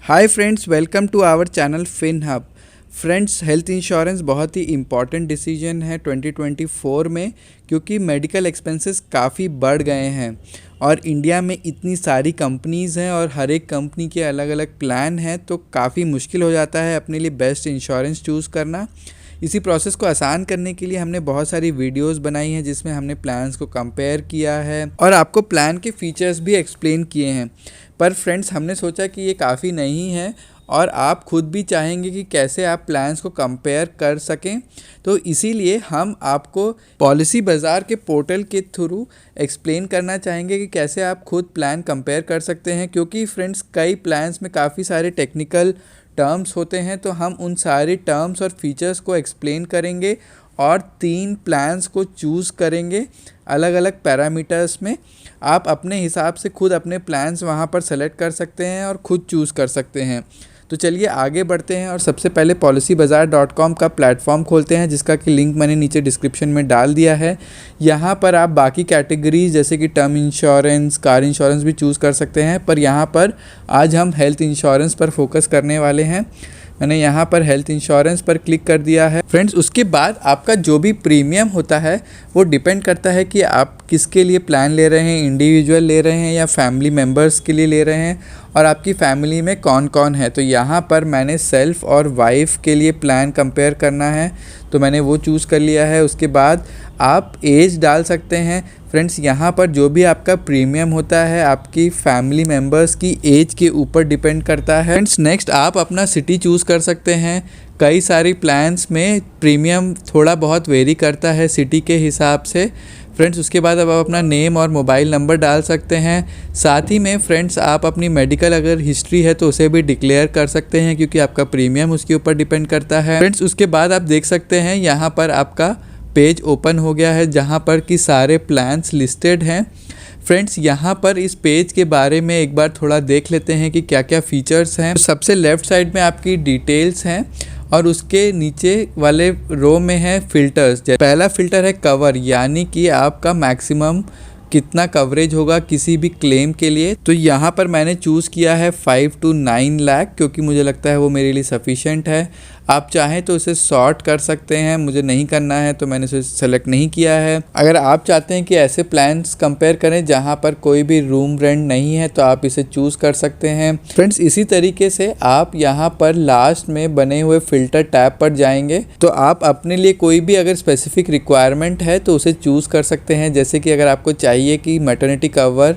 Hi friends, welcome to our channel Fin Hub. Friends, health insurance बहुत ही important decision है 2024 में, क्योंकि मेडिकल एक्सपेंसेस काफ़ी बढ़ गए हैं और इंडिया में इतनी सारी कंपनीज़ हैं और हर एक कंपनी के अलग अलग प्लान हैं, तो काफ़ी मुश्किल हो जाता है अपने लिए बेस्ट इंश्योरेंस चूज़ करना। इसी प्रोसेस को आसान करने के लिए हमने बहुत सारी वीडियोस बनाई हैं जिसमें हमने प्लान्स को कंपेयर किया है और आपको प्लान के फीचर्स भी एक्सप्लेन किए हैं। पर फ्रेंड्स, हमने सोचा कि ये काफ़ी नहीं है और आप खुद भी चाहेंगे कि कैसे आप प्लान्स को कंपेयर कर सकें, तो इसीलिए हम आपको पॉलिसी बाज़ार के पोर्टल के थ्रू एक्सप्लेन करना चाहेंगे कि कैसे आप खुद प्लान कंपेयर कर सकते हैं। क्योंकि फ्रेंड्स, कई प्लान्स में काफ़ी सारे टेक्निकल टर्म्स होते हैं, तो हम उन सारे टर्म्स और फीचर्स को एक्सप्लेन करेंगे और 3 प्लान्स को चूज़ करेंगे अलग अलग पैरामीटर्स में। आप अपने हिसाब से खुद अपने प्लान्स वहाँ पर सेलेक्ट कर सकते हैं और ख़ुद चूज़ कर सकते हैं। तो चलिए आगे बढ़ते हैं और सबसे पहले policybazaar.com का प्लेटफॉर्म खोलते हैं, जिसका कि लिंक मैंने नीचे डिस्क्रिप्शन में डाल दिया है। यहाँ पर आप बाकी कैटेगरीज जैसे कि टर्म इंश्योरेंस, कार इंश्योरेंस भी चूज़ कर सकते हैं, पर यहाँ पर आज हम हेल्थ इंश्योरेंस पर फोकस करने वाले हैं। मैंने यहाँ पर हेल्थ इंश्योरेंस पर क्लिक कर दिया है। फ्रेंड्स, उसके बाद आपका जो भी प्रीमियम होता है वो डिपेंड करता है कि आप किसके लिए प्लान ले रहे हैं, इंडिविजुअल ले रहे हैं या फैमिली मेम्बर्स के लिए ले रहे हैं और आपकी फैमिली में कौन कौन है। तो यहाँ पर मैंने सेल्फ़ और वाइफ के लिए प्लान कंपेयर करना है, तो मैंने वो चूज़ कर लिया है। उसके बाद आप एज डाल सकते हैं। फ्रेंड्स, यहाँ पर जो भी आपका प्रीमियम होता है आपकी फैमिली मेम्बर्स की एज के ऊपर डिपेंड करता है। फ्रेंड्स, नेक्स्ट आप अपना सिटी चूज़ कर सकते हैं। कई सारी प्लान्स में प्रीमियम थोड़ा बहुत वेरी करता है सिटी के हिसाब से। फ्रेंड्स, उसके बाद अब आप अपना नेम और मोबाइल नंबर डाल सकते हैं। साथ ही में फ्रेंड्स, आप अपनी मेडिकल अगर हिस्ट्री है तो उसे भी डिक्लेयर कर सकते हैं, क्योंकि आपका प्रीमियम उसके ऊपर डिपेंड करता है। फ्रेंड्स, उसके बाद आप देख सकते हैं यहाँ पर आपका पेज ओपन हो गया है जहाँ पर कि सारे प्लान्स लिस्टेड हैं। फ्रेंड्स, यहाँ पर इस पेज के बारे में एक बार थोड़ा देख लेते हैं कि क्या क्या फीचर्स हैं। तो सबसे लेफ़्ट साइड में आपकी डिटेल्स हैं और उसके नीचे वाले रो में है फ़िल्टर्स। पहला फ़िल्टर है कवर, यानी कि आपका मैक्सिमम कितना कवरेज होगा किसी भी क्लेम के लिए। तो यहाँ पर मैंने चूज़ किया है 5 to 9 लाख, क्योंकि मुझे लगता है वो मेरे लिए सफिशेंट है। आप चाहें तो उसे सॉर्ट कर सकते हैं, मुझे नहीं करना है तो मैंने उसे सेलेक्ट नहीं किया है। अगर आप चाहते हैं कि ऐसे प्लान्स कंपेयर करें जहाँ पर कोई भी रूम रेंट नहीं है तो आप इसे चूज़ कर सकते हैं। फ्रेंड्स, इसी तरीके से आप यहाँ पर लास्ट में बने हुए फ़िल्टर टैब पर जाएंगे तो आप अपने लिए कोई भी अगर स्पेसिफिक रिक्वायरमेंट है तो उसे चूज़ कर सकते हैं। जैसे कि अगर आपको चाहिए कि मैटरनिटी कवर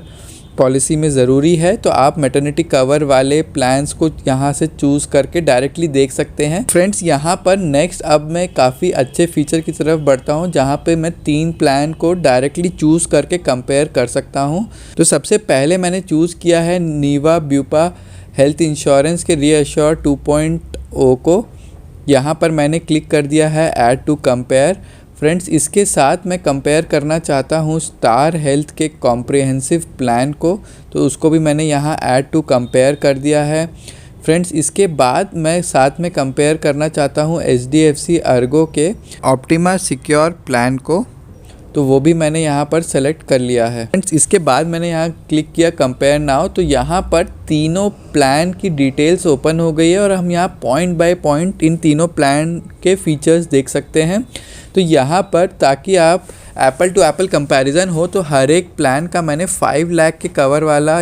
पॉलिसी में ज़रूरी है तो आप मैटरनिटी कवर वाले प्लान्स को यहाँ से चूज़ करके डायरेक्टली देख सकते हैं। फ्रेंड्स, यहाँ पर नेक्स्ट अब मैं काफ़ी अच्छे फीचर की तरफ बढ़ता हूँ, जहाँ पे मैं 3 प्लान को डायरेक्टली चूज़ करके कंपेयर कर सकता हूँ। तो सबसे पहले मैंने चूज़ किया है नीवा ब्यूपा हेल्थ इंश्योरेंस के रीअश्योर 2.0 को। यहाँ पर मैंने क्लिक कर दिया है ऐड टू कंपेयर। फ्रेंड्स, इसके साथ मैं कंपेयर करना चाहता हूँ स्टार हेल्थ के कॉम्प्रिहेंसिव प्लान को, तो उसको भी मैंने यहाँ ऐड टू कंपेयर कर दिया है। फ्रेंड्स, इसके बाद मैं साथ में कंपेयर करना चाहता हूँ HDFC अर्गो के ऑप्टिमा सिक्योर प्लान को, तो वो भी मैंने यहाँ पर सेलेक्ट कर लिया है। फ्रेंड्स, इसके बाद मैंने यहाँ क्लिक किया कंपेयर नाउ, तो यहाँ पर तीनों प्लान की डिटेल्स ओपन हो गई है और हम यहाँ पॉइंट बाय पॉइंट इन तीनों प्लान के फीचर्स देख सकते हैं। तो यहाँ पर ताकि आप एप्पल टू एप्पल कंपैरिजन हो, तो हर एक प्लान का मैंने 5 लाख के कवर वाला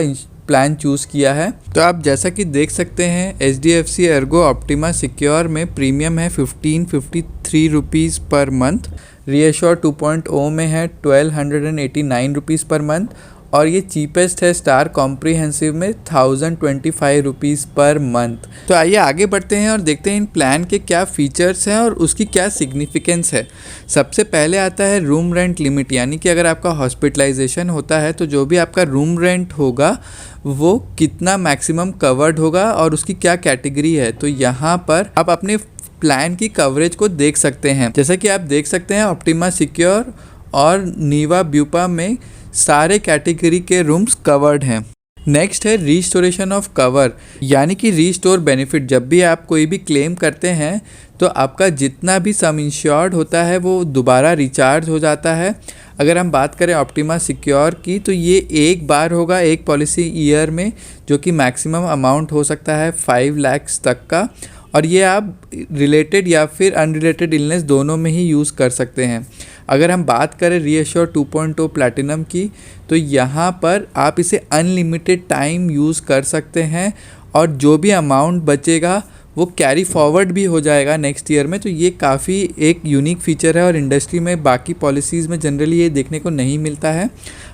प्लान चूज़ किया है। तो आप जैसा कि देख सकते हैं HDFC अर्गो ऑप्टिमा सिक्योर में प्रीमियम है 1553 रुपीज़ पर मंथ, रीअश्योर 2.0 में है 1289 रुपीज़ पर मंथ और ये चीपेस्ट है स्टार कॉम्प्रिहेंसिव में 1025 रुपीज़ पर मंथ। तो आइए आगे बढ़ते हैं और देखते हैं इन प्लान के क्या फीचर्स हैं और उसकी क्या सिग्निफिकेंस है। सबसे पहले आता है रूम रेंट लिमिट, यानी कि अगर आपका हॉस्पिटलाइजेशन होता है तो जो भी आपका रूम रेंट होगा वो कितना मैक्सिमम कवर्ड होगा और उसकी क्या कैटेगरी है। तो यहाँ पर आप अपने प्लान की कवरेज को देख सकते हैं। जैसा कि आप देख सकते हैं ऑप्टिमा सिक्योर और नीवा ब्यूपा में सारे कैटेगरी के रूम्स कवर्ड हैं। नेक्स्ट है रिस्टोरेशन ऑफ कवर, यानी कि रिस्टोर बेनिफिट। जब भी आप कोई भी क्लेम करते हैं तो आपका जितना भी सम इंश्योर्ड होता है वो दोबारा रिचार्ज हो जाता है। अगर हम बात करें ऑप्टिमा सिक्योर की, तो ये एक बार होगा एक पॉलिसी ईयर में, जो कि मैक्सिमम अमाउंट हो सकता है 5 लाख तक का, और ये आप रिलेटेड या फिर अनरिलेटेड इलनेस दोनों में ही यूज़ कर सकते हैं। अगर हम बात करें रीएश्योर 2.0 प्लैटिनम की, तो यहाँ पर आप इसे अनलिमिटेड टाइम यूज़ कर सकते हैं और जो भी अमाउंट बचेगा वो कैरी फॉरवर्ड भी हो जाएगा नेक्स्ट ईयर में। तो ये काफ़ी एक यूनिक फीचर है और इंडस्ट्री में बाकी पॉलिसीज़ में जनरली ये देखने को नहीं मिलता है।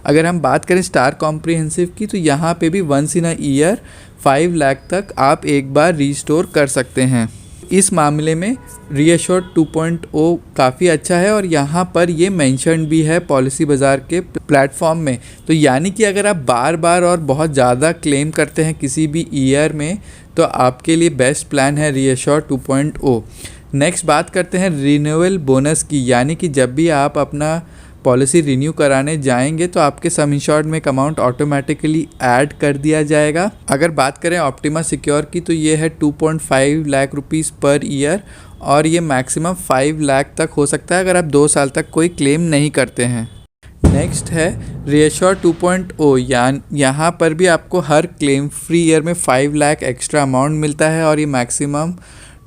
अगर हम बात करें स्टार कॉम्प्रिहेंसिव की, तो यहाँ पे भी once in a year 5 lakh तक आप एक बार रीस्टोर कर सकते हैं। इस मामले में रीएश्योर 2.0 काफ़ी अच्छा है और यहाँ पर ये मेंशन भी है पॉलिसी बाज़ार के प्लेटफॉर्म में। तो यानी कि अगर आप बार बार और बहुत ज़्यादा क्लेम करते हैं किसी भी ईयर में, तो आपके लिए बेस्ट प्लान है रीएश्योर 2.0। नेक्स्ट बात करते हैं रिन्यूअल बोनस की, यानी कि जब भी आप अपना पॉलिसी रिन्यू कराने जाएंगे तो आपके सम इंश्योर्ड में एक अमाउंट ऑटोमेटिकली ऐड कर दिया जाएगा। अगर बात करें ऑप्टिमा सिक्योर की, तो ये है 2.5 लाख रुपीज़ पर ईयर और ये मैक्सिमम 5 लाख तक हो सकता है अगर आप 2 साल तक कोई क्लेम नहीं करते हैं। नेक्स्ट है रीएश्योर 2.0, यहाँ पर भी आपको हर क्लेम फ्री ईयर में 5 लाख एक्स्ट्रा अमाउंट मिलता है और ये मैक्सिमम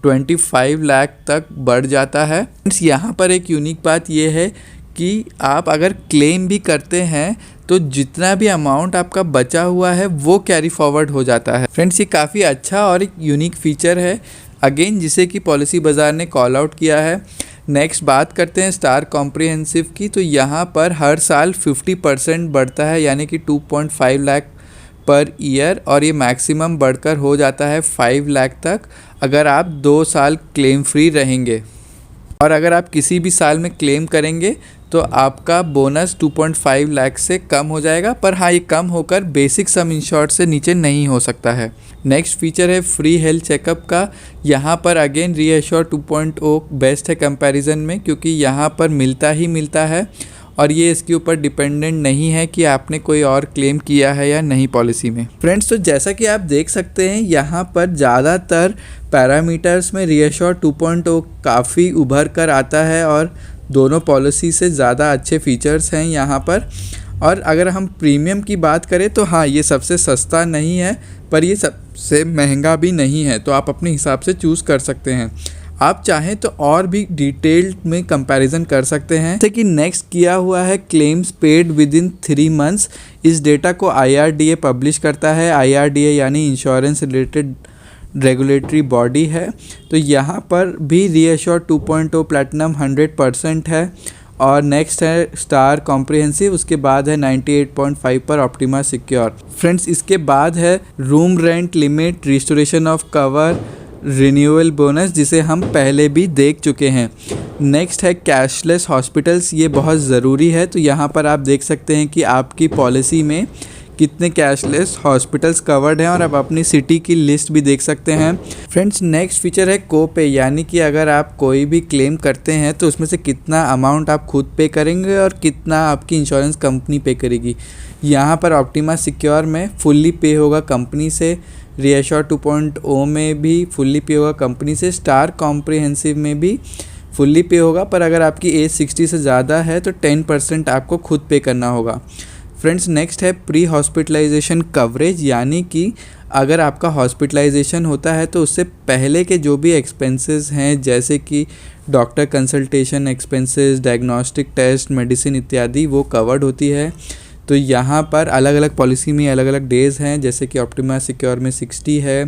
25 लाख तक बढ़ जाता है। यहाँ पर एक यूनिक बात ये है कि आप अगर क्लेम भी करते हैं तो जितना भी अमाउंट आपका बचा हुआ है वो कैरी फॉरवर्ड हो जाता है। फ्रेंड्स, ये काफ़ी अच्छा और एक यूनिक फीचर है अगेन, जिसे कि पॉलिसी बाज़ार ने कॉल आउट किया है। नेक्स्ट बात करते हैं स्टार कॉम्प्रिहेंसिव की, तो यहाँ पर हर साल 50% बढ़ता है, यानी कि 2.5 लाख पर ईयर और ये मैक्सिमम बढ़कर हो जाता है 5 लाख तक अगर आप 2 साल क्लेम फ्री रहेंगे। और अगर आप किसी भी साल में क्लेम करेंगे तो आपका बोनस 2.5 लाख से कम हो जाएगा, पर हाँ, ये कम होकर बेसिक सम इंश्योर्ड से नीचे नहीं हो सकता है। नेक्स्ट फीचर है फ्री हेल्थ चेकअप का। यहाँ पर अगेन रीएश्योर 2.0 बेस्ट है कंपैरिजन में, क्योंकि यहाँ पर मिलता ही मिलता है और ये इसके ऊपर डिपेंडेंट नहीं है कि आपने कोई और क्लेम किया है या नहीं पॉलिसी में। फ्रेंड्स, तो जैसा कि आप देख सकते हैं यहाँ पर ज़्यादातर पैरामीटर्स में रीएश्योर 2.0 काफ़ी उभर कर आता है और दोनों पॉलिसी से ज़्यादा अच्छे फीचर्स हैं यहाँ पर। और अगर हम प्रीमियम की बात करें तो हाँ, ये सबसे सस्ता नहीं है पर ये सबसे महंगा भी नहीं है, तो आप अपने हिसाब से चूज़ कर सकते हैं। आप चाहें तो और भी डिटेल्ड में कंपैरिजन कर सकते हैं। जैसे कि नेक्स्ट किया हुआ है claims paid with in 3 months. इस डेटा को IRDA पब्लिश करता है। IRDA यानी इंश्योरेंस रिलेटेड रेगुलेटरी बॉडी है। तो यहाँ पर भी रीएश्योर 2.0 प्लैटिनम 100% है। और नेक्स्ट है स्टार कॉम्प्रिहेंसिव, उसके बाद है 98.5 पर ऑप्टिमा सिक्योर। फ्रेंड्स, इसके बाद है room rent limit, restoration of cover, renewal bonus, जिसे हम पहले भी देख चुके हैं। नेक्स्ट है कैशलेस हॉस्पिटल्स, ये बहुत ज़रूरी है। तो यहाँ पर आप देख सकते हैं कि आपकी पॉलिसी में कितने कैशलेस हॉस्पिटल्स कवर्ड हैं और आप अपनी सिटी की लिस्ट भी देख सकते हैं। फ्रेंड्स, नेक्स्ट फीचर है कोपे, यानी कि अगर आप कोई भी क्लेम करते हैं तो उसमें से कितना अमाउंट आप खुद पे करेंगे और कितना आपकी इंश्योरेंस कंपनी पे करेगी। यहाँ पर ऑप्टिमा सिक्योर में फुल्ली पे होगा कंपनी से, रीएश्योर 2.0 में भी फुल्ली पे होगा कंपनी से, स्टार कॉम्प्रिहेंसिव में भी फुल्ली पे होगा, पर अगर आपकी एज 60 से ज़्यादा है तो 10% आपको खुद पे करना होगा। फ्रेंड्स, नेक्स्ट है प्री हॉस्पिटलाइजेशन कवरेज, यानी कि अगर आपका हॉस्पिटलाइजेशन होता है तो उससे पहले के जो भी एक्सपेंसेस हैं, जैसे कि doctor consultation expenses, diagnostic test, medicine इत्यादि, वो कवर्ड होती है। तो यहाँ पर अलग अलग पॉलिसी में अलग अलग डेज़ हैं, जैसे कि ऑप्टिमा सिक्योर में 60 है,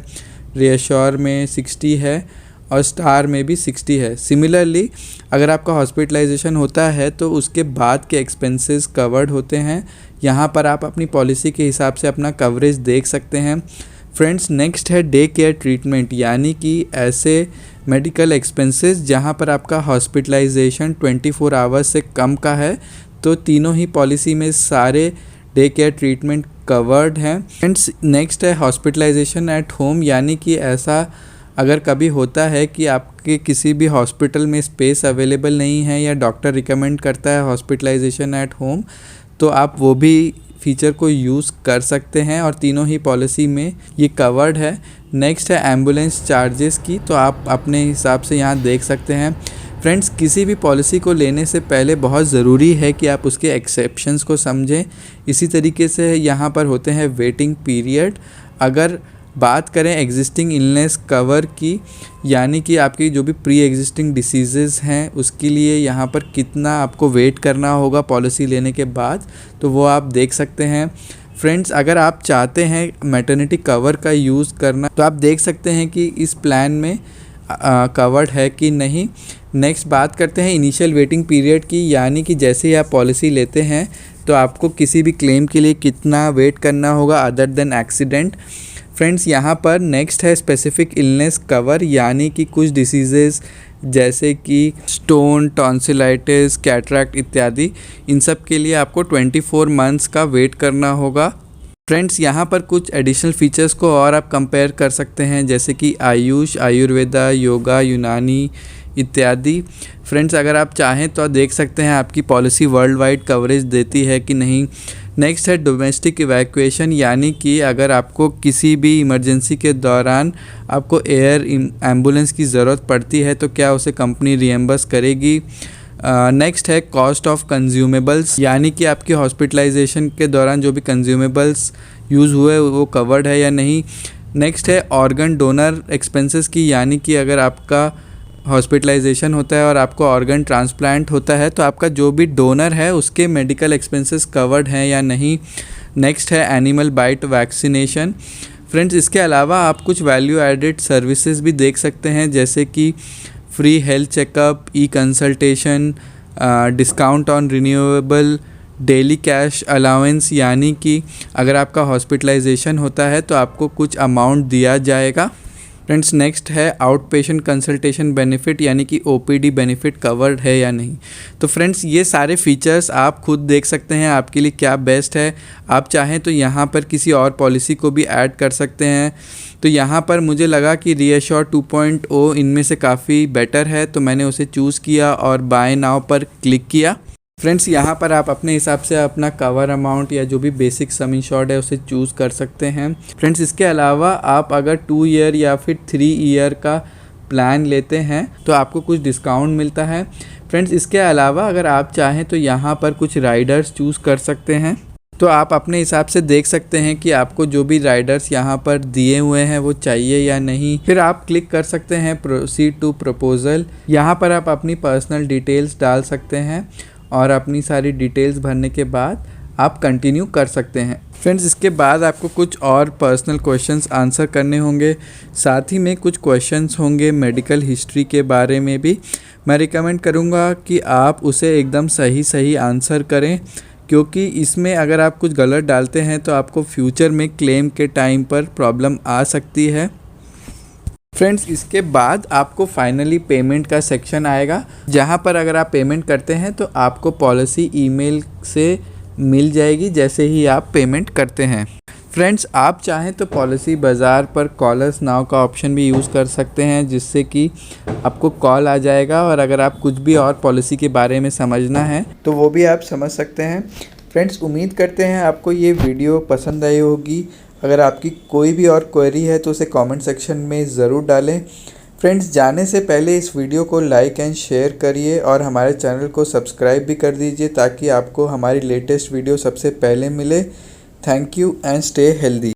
रीएश्योर में 60 है और स्टार में भी 60 है। सिमिलरली अगर आपका हॉस्पिटलाइजेशन होता है तो उसके बाद के एक्सपेंसेस कवर्ड होते हैं। यहाँ पर आप अपनी पॉलिसी के हिसाब से अपना कवरेज देख सकते हैं। फ्रेंड्स, नेक्स्ट है डे केयर ट्रीटमेंट, यानी कि ऐसे मेडिकल एक्सपेंसेस जहाँ पर आपका हॉस्पिटलाइजेशन 24 आवर्स से कम का है, तो तीनों ही पॉलिसी में सारे डे केयर ट्रीटमेंट कवर्ड हैं। फ्रेंड्स, नेक्स्ट है हॉस्पिटलाइजेशन एट होम, यानी कि ऐसा अगर कभी होता है कि आपके किसी भी हॉस्पिटल में स्पेस अवेलेबल नहीं है या डॉक्टर रिकमेंड करता है हॉस्पिटलाइजेशन एट होम, तो आप वो भी फीचर को यूज़ कर सकते हैं और तीनों ही पॉलिसी में ये कवर्ड है। नेक्स्ट है एम्बुलेंस चार्जेस की, तो आप अपने हिसाब से यहाँ देख सकते हैं। फ्रेंड्स, किसी भी पॉलिसी को लेने से पहले बहुत ज़रूरी है कि आप उसके एक्सेप्शंस को समझें। इसी तरीके से यहाँ पर होते हैं वेटिंग पीरियड। अगर बात करें एग्जिस्टिंग इलनेस कवर की, यानी कि आपकी जो भी प्री एग्जिस्टिंग डिसीज़ेज़ हैं उसके लिए यहाँ पर कितना आपको वेट करना होगा पॉलिसी लेने के बाद, तो वो आप देख सकते हैं। फ्रेंड्स, अगर आप चाहते हैं मैटरनिटी कवर का यूज़ करना तो आप देख सकते हैं कि इस प्लान में कवर्ड है कि नहीं। नेक्स्ट बात करते हैं इनिशियल वेटिंग पीरियड की, यानी कि जैसे ही आप पॉलिसी लेते हैं तो आपको किसी भी क्लेम के लिए कितना वेट करना होगा अदर देन एक्सीडेंट। फ्रेंड्स, यहाँ पर नेक्स्ट है स्पेसिफिक इलनेस कवर, यानी कि कुछ डिसीज़ेज़ जैसे कि स्टोन, टॉन्सिलाइटिस, कैटरैक्ट इत्यादि, इन सब के लिए आपको 24 मंथ्स का वेट करना होगा। फ्रेंड्स, यहाँ पर कुछ एडिशनल फीचर्स को और आप कंपेयर कर सकते हैं, जैसे कि आयुष, आयुर्वेदा, योगा, यूनानी इत्यादि। फ्रेंड्स, अगर आप चाहें तो आप देख सकते हैं आपकी पॉलिसी वर्ल्ड वाइड कवरेज देती है कि नहीं। नेक्स्ट है डोमेस्टिक इवैक्यूएशन, यानी कि अगर आपको किसी भी इमरजेंसी के दौरान आपको एयर एम्बुलेंस की ज़रूरत पड़ती है तो क्या उसे कंपनी रिएम्बर्स करेगी। नेक्स्ट है कॉस्ट ऑफ कंज्यूमेबल्स, यानी कि आपकी हॉस्पिटलाइजेशन के दौरान जो भी कंज्यूमेबल्स यूज़ हुए वो कवर्ड है या नहीं। नेक्स्ट है ऑर्गन डोनर एक्सपेंसेस की, यानी कि अगर आपका हॉस्पिटलाइजेशन होता है और आपको ऑर्गन ट्रांसप्लांट होता है तो आपका जो भी डोनर है उसके मेडिकल एक्सपेंसेस कवर्ड हैं या नहीं। नेक्स्ट है एनिमल बाइट वैक्सीनेशन। फ्रेंड्स, इसके अलावा आप कुछ वैल्यू एडेड सर्विसेज भी देख सकते हैं, जैसे कि free health checkup, e consultation, discount on renewable, daily cash allowance, यानी कि अगर आपका हॉस्पिटलाइजेशन होता है तो आपको कुछ अमाउंट दिया जाएगा। फ्रेंड्स, नेक्स्ट है आउट पेशेंट कंसल्टेशन बेनिफिट, यानी कि ओपीडी बेनिफिट कवर्ड है या नहीं। तो फ्रेंड्स, ये सारे फीचर्स आप खुद देख सकते हैं आपके लिए क्या बेस्ट है। आप चाहें तो यहाँ पर किसी और पॉलिसी को भी ऐड कर सकते हैं। तो यहाँ पर मुझे लगा कि रीअश्योर 2.0 इनमें से काफ़ी बेटर है, तो मैंने उसे चूज़ किया और बाय नाउ पर क्लिक किया। फ्रेंड्स, यहाँ पर आप अपने हिसाब से अपना कवर अमाउंट या जो भी बेसिक सम इंश्योर्ड है उसे चूज़ कर सकते हैं। फ्रेंड्स, इसके अलावा आप अगर 2 ईयर या फिर 3 ईयर का प्लान लेते हैं तो आपको कुछ डिस्काउंट मिलता है। फ्रेंड्स, इसके अलावा अगर आप चाहें तो यहाँ पर कुछ राइडर्स चूज़ कर सकते हैं, तो आप अपने हिसाब से देख सकते हैं कि आपको जो भी राइडर्स यहाँ पर दिए हुए हैं वो चाहिए या नहीं। फिर आप क्लिक कर सकते हैं प्रोसीड टू प्रपोजल। यहाँ पर आप अपनी पर्सनल डिटेल्स डाल सकते हैं और अपनी सारी डिटेल्स भरने के बाद आप कंटिन्यू कर सकते हैं। फ्रेंड्स, इसके बाद आपको कुछ और पर्सनल क्वेश्चंस आंसर करने होंगे, साथ ही में कुछ क्वेश्चंस होंगे मेडिकल हिस्ट्री के बारे में भी। मैं रिकमेंड करूँगा कि आप उसे एकदम सही आंसर करें, क्योंकि इसमें अगर आप कुछ गलत डालते हैं तो आपको फ्यूचर में क्लेम के टाइम पर प्रॉब्लम आ सकती है। फ्रेंड्स, इसके बाद आपको फाइनली पेमेंट का सेक्शन आएगा, जहां पर अगर आप पेमेंट करते हैं तो आपको पॉलिसी ईमेल से मिल जाएगी जैसे ही आप पेमेंट करते हैं। फ्रेंड्स, आप चाहें तो पॉलिसी बाज़ार पर कॉलर्स नाउ का ऑप्शन भी यूज़ कर सकते हैं, जिससे कि आपको कॉल आ जाएगा और अगर आप कुछ भी और पॉलिसी के बारे में समझना है तो वो भी आप समझ सकते हैं। फ्रेंड्स, उम्मीद करते हैं आपको ये वीडियो पसंद आई होगी। अगर आपकी कोई भी और क्वेरी है तो उसे कमेंट सेक्शन में ज़रूर डालें। फ्रेंड्स, जाने से पहले इस वीडियो को लाइक एंड शेयर करिए और हमारे चैनल को सब्सक्राइब भी कर दीजिए ताकि आपको हमारी लेटेस्ट वीडियो सबसे पहले मिले। Thank you and stay healthy.